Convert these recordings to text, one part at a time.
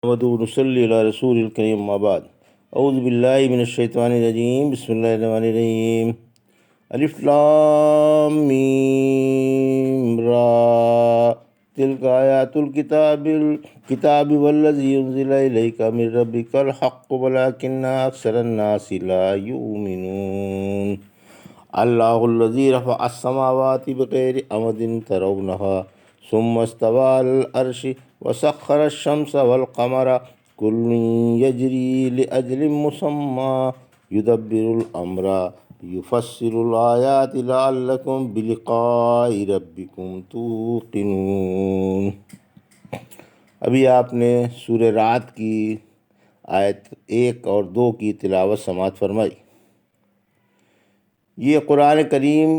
محمد صلی اللہ رسول الکریم آباد اعوذ باللہ من الشیطان الرجیم بسم اللہ الرحمن الرحیم الف لام میم را تلک آیات الکتاب والذی انزل الیک من ربک الحق ولکن اکثر الناس لا یؤمنون اللہ الذی رفع السماوات بغیر عمد ترونها ثم استوى على العرش وسخر الشمس والقمر كل يجري لأجل مسمى يدبر الأمر يفصل الآيات لعلكم بلقاء ربكم توقنون۔ ابھی آپ نے سورہ رعد کی آیت 1 اور 2 کی تلاوت سماعت فرمائی۔ یہ قرآن کریم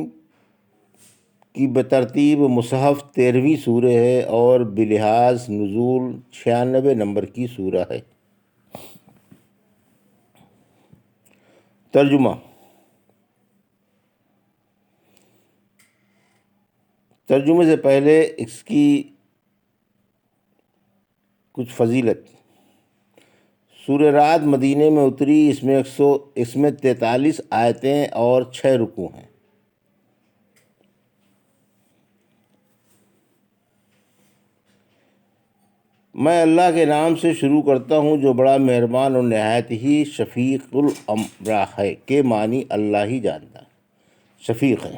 کی بترتیب مصحف 13ویں سورہ ہے اور بلحاظ نزول 96 نمبر کی سورہ ہے۔ ترجمے سے پہلے اس کی کچھ فضیلت۔ سورہ رعد مدینے میں اتری، اس میں 43 آیتیں اور 6 رکوع ہیں۔ میں اللہ کے نام سے شروع کرتا ہوں جو بڑا مہربان اور نہایت ہی شفیق الامر ہے، کے معنی اللہ ہی جانتا ہے، شفیق ہے۔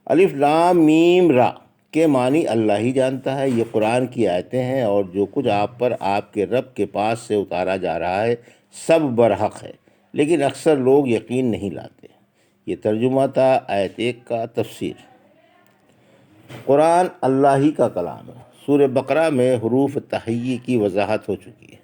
الف لام میم را کے معنی اللہ ہی جانتا ہے۔ یہ قرآن کی آیتیں ہیں اور جو کچھ آپ پر آپ کے رب کے پاس سے اتارا جا رہا ہے سب برحق ہے، لیکن اکثر لوگ یقین نہیں لاتے۔ یہ ترجمہ تھا آیت 1 کا۔ تفسیر۔ قرآن اللہ ہی کا کلام ہے۔ سورہ بقرہ میں حروف تہیہ کی وضاحت ہو چکی ہے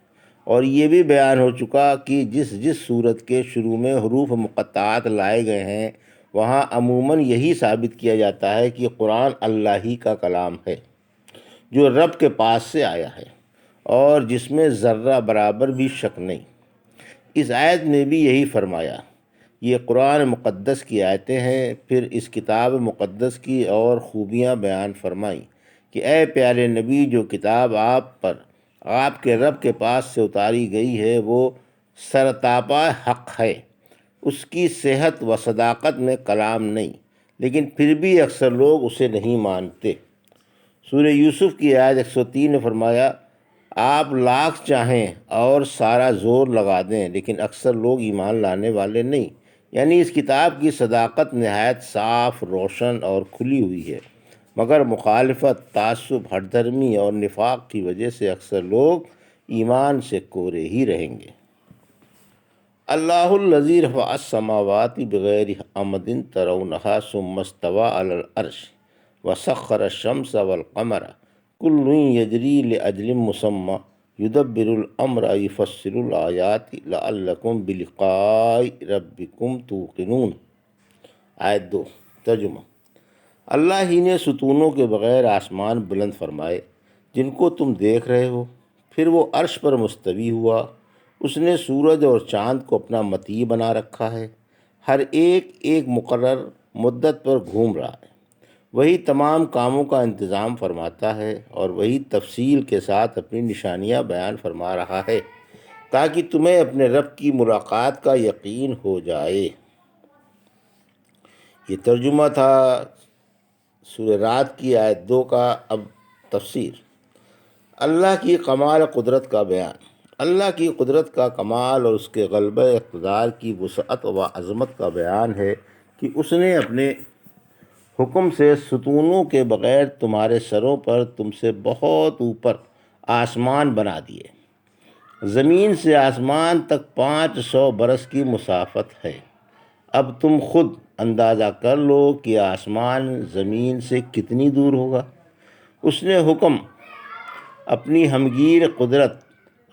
اور یہ بھی بیان ہو چکا کہ جس صورت کے شروع میں حروف مقطعات لائے گئے ہیں وہاں عموماً یہی ثابت کیا جاتا ہے کہ قرآن اللہ ہی کا کلام ہے جو رب کے پاس سے آیا ہے اور جس میں ذرہ برابر بھی شک نہیں۔ اس آیت میں بھی یہی فرمایا۔ یہ قرآن مقدس کی آیتیں ہیں۔ پھر اس کتاب مقدس کی اور خوبیاں بیان فرمائیں کہ اے پیارے نبی، جو کتاب آپ پر آپ کے رب کے پاس سے اتاری گئی ہے وہ سرتاپا حق ہے، اس کی صحت و صداقت میں کلام نہیں، لیکن پھر بھی اکثر لوگ اسے نہیں مانتے۔ سورہ یوسف کی آیت 103 نے فرمایا، آپ لاکھ چاہیں اور سارا زور لگا دیں لیکن اکثر لوگ ایمان لانے والے نہیں۔ یعنی اس کتاب کی صداقت نہایت صاف، روشن اور کھلی ہوئی ہے، مگر مخالفت، تعصب، ہٹ دھرمی اور نفاق کی وجہ سے اکثر لوگ ایمان سے کورے ہی رہیں گے۔ اللہ الذی رفع السماوات بغیر عمد ترونها ثم استوى على العرش وسخر الشمس والقمر كل يجري لأجل مسمى يدبر الأمر يفصل الآيات لعلكم بلقاء ربكم توقنون۔ آیت 2۔ ترجمہ۔ اللہ ہی نے ستونوں کے بغیر آسمان بلند فرمائے جن کو تم دیکھ رہے ہو، پھر وہ عرش پر مستوی ہوا۔ اس نے سورج اور چاند کو اپنا مطیع بنا رکھا ہے، ہر ایک مقرر مدت پر گھوم رہا ہے۔ وہی تمام کاموں کا انتظام فرماتا ہے اور وہی تفصیل کے ساتھ اپنی نشانیاں بیان فرما رہا ہے تاکہ تمہیں اپنے رب کی ملاقات کا یقین ہو جائے۔ یہ ترجمہ تھا سورہ رعد کی آیت 2 کا۔ اب تفسیر۔ اللہ کی کمال قدرت کا بیان۔ اللہ کی قدرت کا کمال اور اس کے غلبہ اقتدار کی وسعت و عظمت کا بیان ہے کہ اس نے اپنے حکم سے ستونوں کے بغیر تمہارے سروں پر تم سے بہت اوپر آسمان بنا دیے۔ زمین سے آسمان تک 500 برس کی مسافت ہے۔ اب تم خود اندازہ کر لو کہ آسمان زمین سے کتنی دور ہوگا۔ اس نے حکم، اپنی ہمگیر قدرت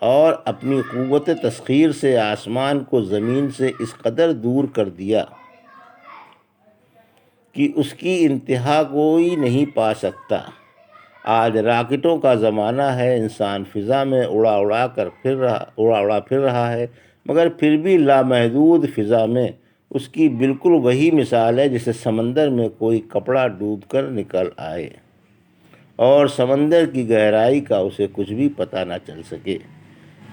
اور اپنی قوت تسخیر سے آسمان کو زمین سے اس قدر دور کر دیا کہ اس کی انتہا کوئی نہیں پا سکتا۔ آج راکٹوں کا زمانہ ہے، انسان فضا میں اڑا پھر رہا ہے، مگر پھر بھی لامحدود فضا میں اس کی بالکل وہی مثال ہے جیسے سمندر میں کوئی کپڑا ڈوب کر نکل آئے اور سمندر کی گہرائی کا اسے کچھ بھی پتہ نہ چل سکے۔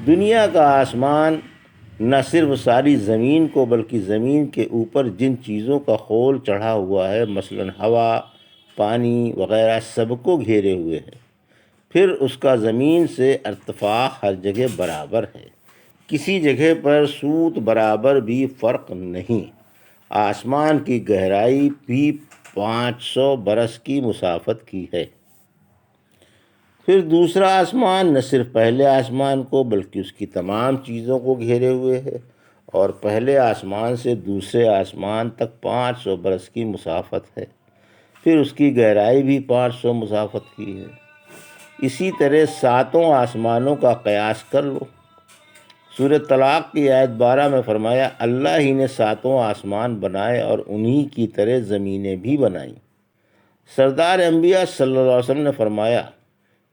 دنیا کا آسمان نہ صرف ساری زمین کو بلکہ زمین کے اوپر جن چیزوں کا خول چڑھا ہوا ہے، مثلاً ہوا، پانی وغیرہ، سب کو گھیرے ہوئے ہے۔ پھر اس کا زمین سے ارتفاع ہر جگہ برابر ہے، کسی جگہ پر سوت برابر بھی فرق نہیں۔ آسمان کی گہرائی بھی 500 برس کی مسافت کی ہے۔ پھر دوسرا آسمان نہ صرف پہلے آسمان کو بلکہ اس کی تمام چیزوں کو گھیرے ہوئے ہے، اور پہلے آسمان سے دوسرے آسمان تک 500 برس کی مسافت ہے۔ پھر اس کی گہرائی بھی 500 مسافت کی ہے۔ اسی طرح 7 آسمانوں کا قیاس کر لو۔ سورہ طلاق کی آیت 12 میں فرمایا، اللہ ہی نے 7 آسمان بنائے اور انہی کی طرح زمینیں بھی بنائیں۔ سردار انبیاء صلی اللہ علیہ وسلم نے فرمایا،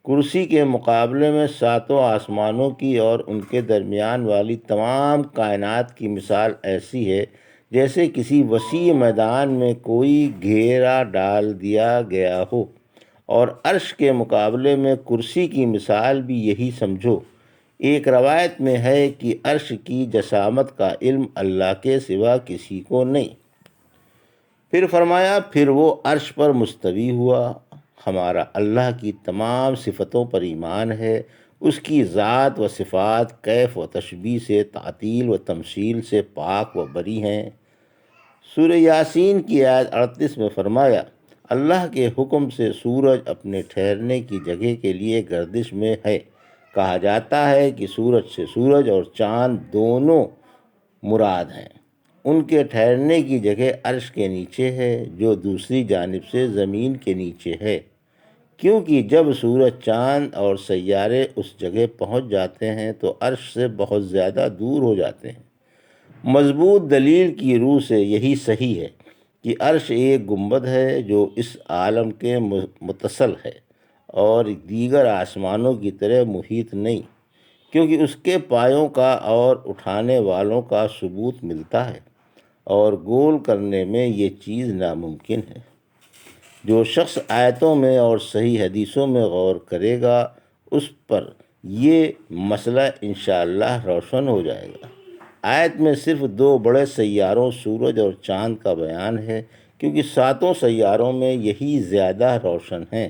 کرسی کے مقابلے میں 7 آسمانوں کی اور ان کے درمیان والی تمام کائنات کی مثال ایسی ہے جیسے کسی وسیع میدان میں کوئی گھیرا ڈال دیا گیا ہو، اور عرش کے مقابلے میں کرسی کی مثال بھی یہی سمجھو۔ ایک روایت میں ہے کہ عرش کی جسامت کا علم اللہ کے سوا کسی کو نہیں۔ پھر فرمایا، پھر وہ عرش پر مستوی ہوا۔ ہمارا اللہ کی تمام صفتوں پر ایمان ہے، اس کی ذات و صفات کیف و تشبیہ سے، تعطیل و تمثیل سے پاک و بری ہیں۔ سورہ یاسین کی آیت 38 میں فرمایا، اللہ کے حکم سے سورج اپنے ٹھہرنے کی جگہ کے لیے گردش میں ہے۔ کہا جاتا ہے کہ سورج سے سورج اور چاند دونوں مراد ہیں۔ ان کے ٹھہرنے کی جگہ عرش کے نیچے ہے، جو دوسری جانب سے زمین کے نیچے ہے، کیونکہ جب سورج، چاند اور سیارے اس جگہ پہنچ جاتے ہیں تو عرش سے بہت زیادہ دور ہو جاتے ہیں۔ مضبوط دلیل کی روح سے یہی صحیح ہے کہ عرش ایک گنبد ہے جو اس عالم کے متصل ہے اور دیگر آسمانوں کی طرح محیط نہیں، کیونکہ اس کے پایوں کا اور اٹھانے والوں کا ثبوت ملتا ہے، اور گول کرنے میں یہ چیز ناممکن ہے۔ جو شخص آیتوں میں اور صحیح حدیثوں میں غور کرے گا، اس پر یہ مسئلہ انشاءاللہ روشن ہو جائے گا۔ آیت میں صرف 2 بڑے سیاروں سورج اور چاند کا بیان ہے، کیونکہ 7 سیاروں میں یہی زیادہ روشن ہیں،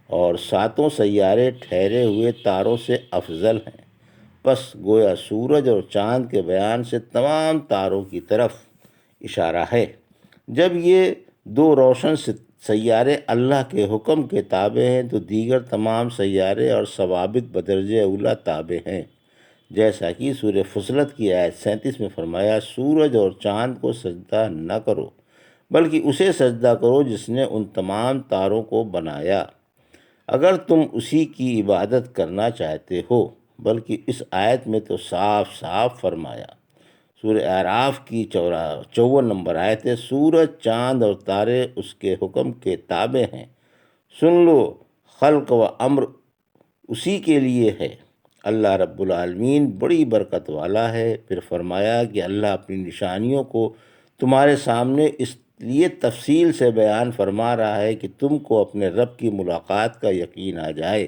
اور 7 سیارے ٹھہرے ہوئے تاروں سے افضل ہیں۔ پس گویا سورج اور چاند کے بیان سے تمام تاروں کی طرف اشارہ ہے۔ جب یہ 2 روشن سیارے اللہ کے حکم کے تابع ہیں تو دیگر تمام سیارے اور ثوابت بدرجہ اولیٰ تابع ہیں، جیسا کہ سورہ فصلت کی آیت 37 میں فرمایا، سورج اور چاند کو سجدہ نہ کرو بلکہ اسے سجدہ کرو جس نے ان تمام تاروں کو بنایا، اگر تم اسی کی عبادت کرنا چاہتے ہو۔ بلکہ اس آیت میں تو صاف صاف فرمایا، سورہ اعراف کی 54 نمبر آیت ہے، سورج، چاند اور تارے اس کے حکم کے تابع ہیں، سن لو، خلق و امر اسی کے لیے ہے، اللہ رب العالمین بڑی برکت والا ہے۔ پھر فرمایا کہ اللہ اپنی نشانیوں کو تمہارے سامنے اس لیے تفصیل سے بیان فرما رہا ہے کہ تم کو اپنے رب کی ملاقات کا یقین آ جائے،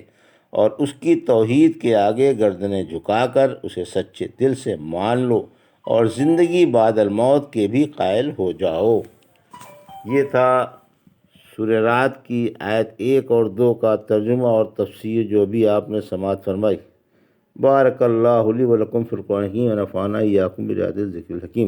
اور اس کی توحید کے آگے گردنیں جھکا کر اسے سچے دل سے مان لو، اور زندگی بعد الموت کے بھی قائل ہو جاؤ۔ یہ تھا سورہ رات کی آیت 1 اور 2 کا ترجمہ اور تفسیر جو بھی آپ نے سماعت فرمائی۔ بارک اللہ لی و لکم فی القرآن الحکیم ونفعنا ایاکم بآیات الذکر الحکیم۔